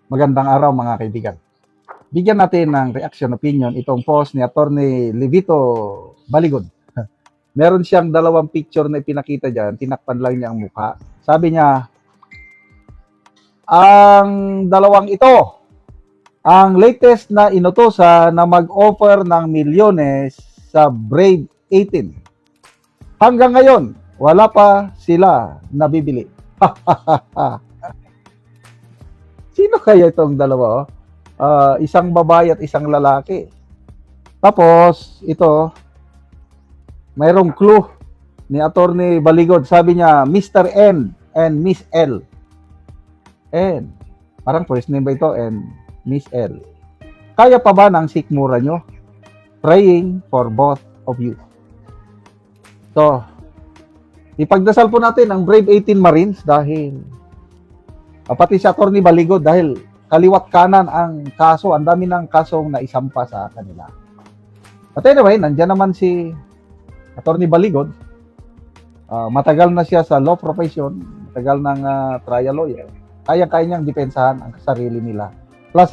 Magandang araw mga kaibigan. Bigyan natin ng reaction opinion itong post ni Attorney Levito Baligod. Meron siyang dalawang picture na ipinakita dyan, tinakpan lang niya ang mukha. Sabi niya, ang dalawang ito, ang latest na inutosa na mag-offer ng milyones sa Brave 18. Hanggang ngayon, wala pa sila nabibili. Sino kaya itong dalawa? Isang babae at isang lalaki. Tapos, ito, mayroong clue ni Attorney Baligod. Sabi niya, Mr. N and Miss L. N. Parang first name ba ito? And Miss L. Kaya pa ba ng sikmura nyo? Praying for both of you. So, ipagdasal po natin ang Brave 18 Marines dahil pati si Attorney Baligod dahil kaliwat kanan ang kaso, ang dami ng kasong naisampa sa kanila. But anyway, nandiyan naman si Attorney Baligod. Matagal na siya sa law profession, matagal ng trial lawyer. Kaya-kaya niyang depensahan ang sarili nila. Plus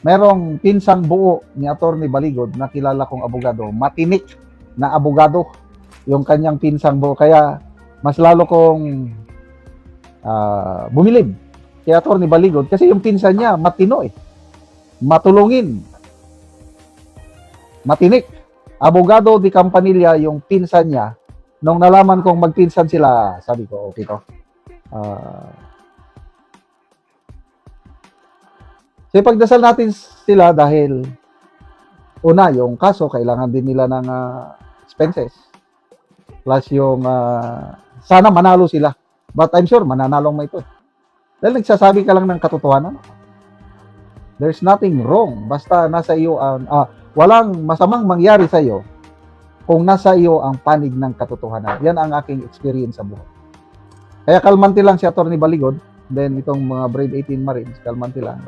merong pinsang buo ni Attorney Baligod na kilala kong abogado, matinik na abogado yung kanyang pinsang buo. Kaya mas lalo kong bumilib kay Attorney Baligod kasi yung pinsan niya matino matulungin, matinik, abogado di Campanilla yung pinsan niya. Nung nalaman kong magpinsan sila, sabi ko okay to. So ipagdasal natin sila dahil una, yung kaso kailangan din nila ng expenses plus yung sana manalo sila, but I'm sure mananalong may ito dahil nagsasabi ka lang ng katotohanan. There's nothing wrong basta nasa iyo ang walang masamang mangyari sa iyo kung nasa iyo ang panig ng katotohanan. Yan ang aking experience sa buhay. Kaya kalmante lang si Attorney Baligod, then itong mga Brave 18 Marines, kalmante lang.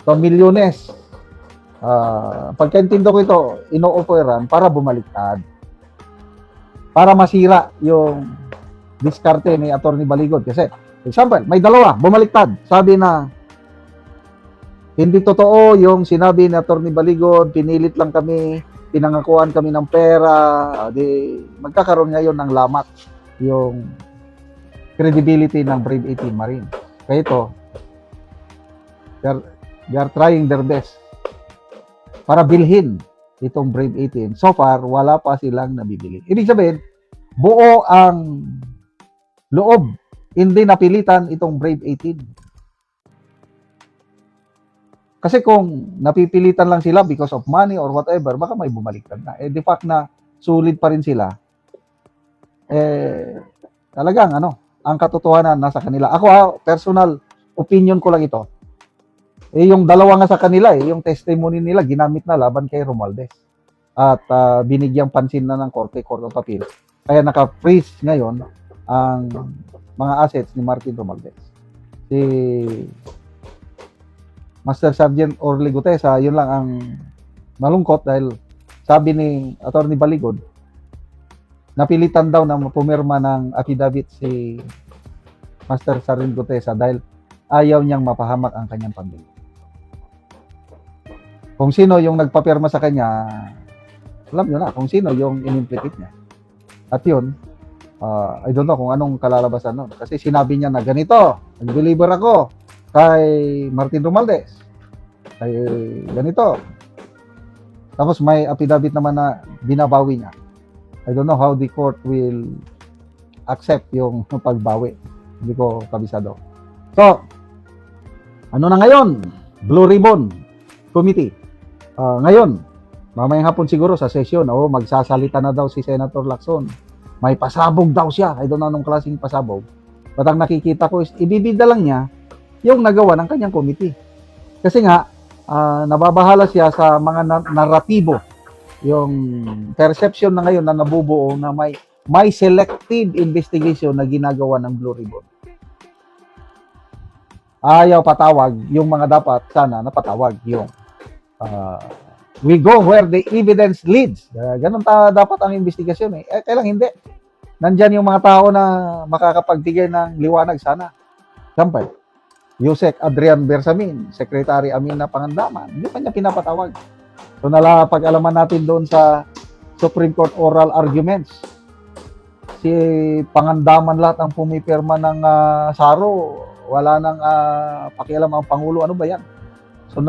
So milyones, pagkaintindo ko ito, ino-offeran para bumaliktad, para masira yung diskarte ni Attorney Baligod. Kasi example, may dalawa, bumaliktad. Sabi na, hindi totoo yung sinabi ni Attorney Baligod, pinilit lang kami, pinangakuan kami ng pera, di magkakaroon ngayon ng lamat yung credibility ng Brave 18 Marine. Kaya ito, they are trying their best para bilhin itong Brave 18. So far, wala pa silang nabibili. Ibig sabihin, buo ang loob, hindi napilitan itong Brave 18. Kasi kung napipilitan lang sila because of money or whatever, baka may bumaliktad na. The fact na sulit pa rin sila, talagang ang katotohanan nasa kanila. Ako, personal opinion ko lang ito. Yung dalawa nga sa kanila, yung testimony nila, ginamit na laban kay Romualdez. At binigyang pansin na ng Court of Appeal. Kaya naka-freeze ngayon ang mga assets ni Martin Romualdez. Si Master Sergeant Orly Gutesa, yun lang ang malungkot dahil sabi ni Attorney Baligod, napilitan daw na pumirma ng affidavit si Master Sergeant Gutesa dahil ayaw niyang mapahamak ang kanyang pamilya. Kung sino yung nagpapirma sa kanya, alam nyo na kung sino yung in-implicate niya. At yun, I don't know kung anong kalalabasan nun. Kasi sinabi niya na ganito, nag-deliver ako kay Martin Romualdez. Kay ganito. Tapos may affidavit naman na binabawi niya. I don't know how the court will accept yung pagbawi. Hindi ko kabisado. So, ano na ngayon? Blue Ribbon Committee. Ngayon, mamayang hapon siguro sa session, magsasalita na daw si Senator Lacson. May pasabog daw siya. I don't know anong klaseng pasabog. But ang nakikita ko is, ibibida lang niya yung nagawa ng kanyang committee. Kasi nga, nababahala siya sa mga naratibo. Yung perception na ngayon na nabubuo na may selective investigation na ginagawa ng Blue Ribbon. Ayaw patawag yung mga dapat sana napatawag yung we go where the evidence leads. Ganun dapat ang investigasyon kailang hindi. Nandyan yung mga tao na makakapagbigay ng liwanag sana. Example, Yusek Adrian Bersamin, Secretary Amina Pangandaman, hindi pa niya pinapatawag. So nalapag-alaman natin doon sa Supreme Court oral arguments. Si Pangandaman lahat ang pumipirma ng SARO, wala nang pakialam ang Pangulo, ano ba yan? So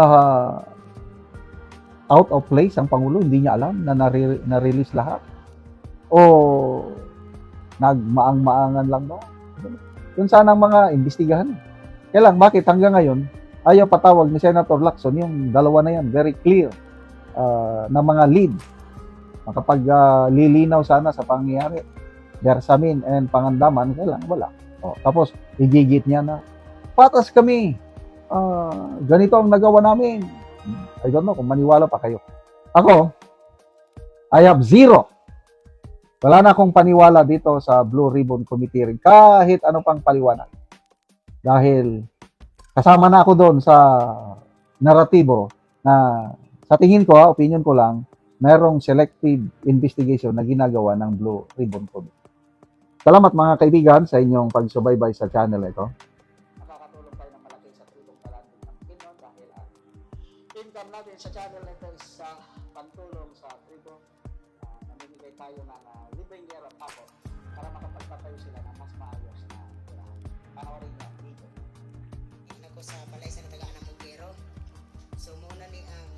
out of place ang Pangulo, hindi niya alam na na-release lahat. O nagmaang-maangan lang ba? Yun sana ang mga imbestigahan. Kaya lang, bakit hanggang ngayon, ayaw patawag ni Senator Lacson, yung dalawa na yan, very clear na mga lead. Lilinaw sana sa pangyayari. Bersamin and Pangandaman, kaya lang, wala. Tapos, igigit niya na, patas kami, ganito ang nagawa namin. I don't know kung maniwala pa kayo. Ako, I have zero. Wala na akong paniwala dito sa Blue Ribbon Committee rin, kahit ano pang paliwanag. Dahil kasama na ako doon sa naratibo na sa tingin ko, opinion ko lang, merong selective investigation na ginagawa ng Blue Ribbon Committee. Salamat mga kaibigan sa inyong pagsubaybay sa channel ito. Nakakatulong tayo ng malaki sa tulong palagi ng Pinoy dahil ang income natin sa channel ito is pantulong sa tribo. Namimigay tayo ng libreng yero at tapos para makapagpatayo sila ng mas maayos na tirahan. Panoorin niyo ang video. Ako sa balay sa natagaan ng Mugero. So muna ni ang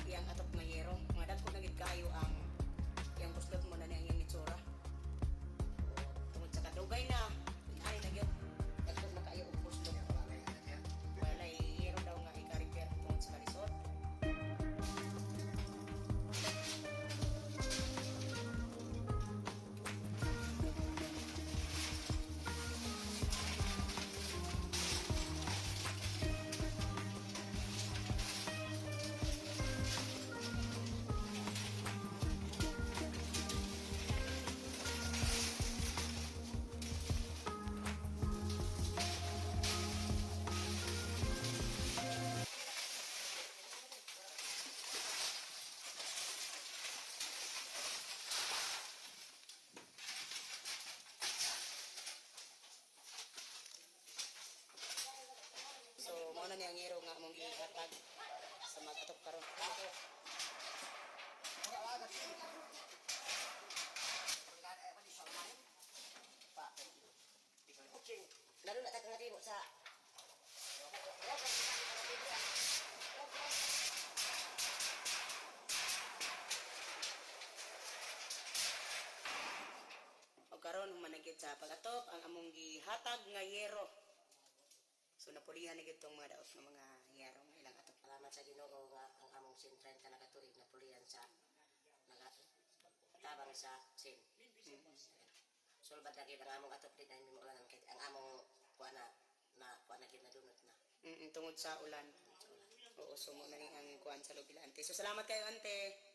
iyang atop mayero. Mga dagko nagit kayo ang iyang buslot mo na ni ang iyang itsura. Tungod sa kadugay na ay nagyot. Dagko na kayo og buslot. Walay yero daw nga i-repair tungod sa kalisod. So muna ni ang yero nga among gihatag sa mag-atop karon. Lalo na tagang natimo sa o karon humanagit sa pag-atop ang among gihatag nga yero. So napulihan ni gitong mga daos ng mga yero nga ilang atop. Salamat sa Ginoo nga ang among sin 30 nakatuig napulihan sa tabang sa sin. Sulbad lagi ang among atop din ay mo lang kay ang among kuan na gid nadunot na. Tungod sa ulan. Oo, sumo na ni ang kuan sa Lobilante. So salamat kayo ante.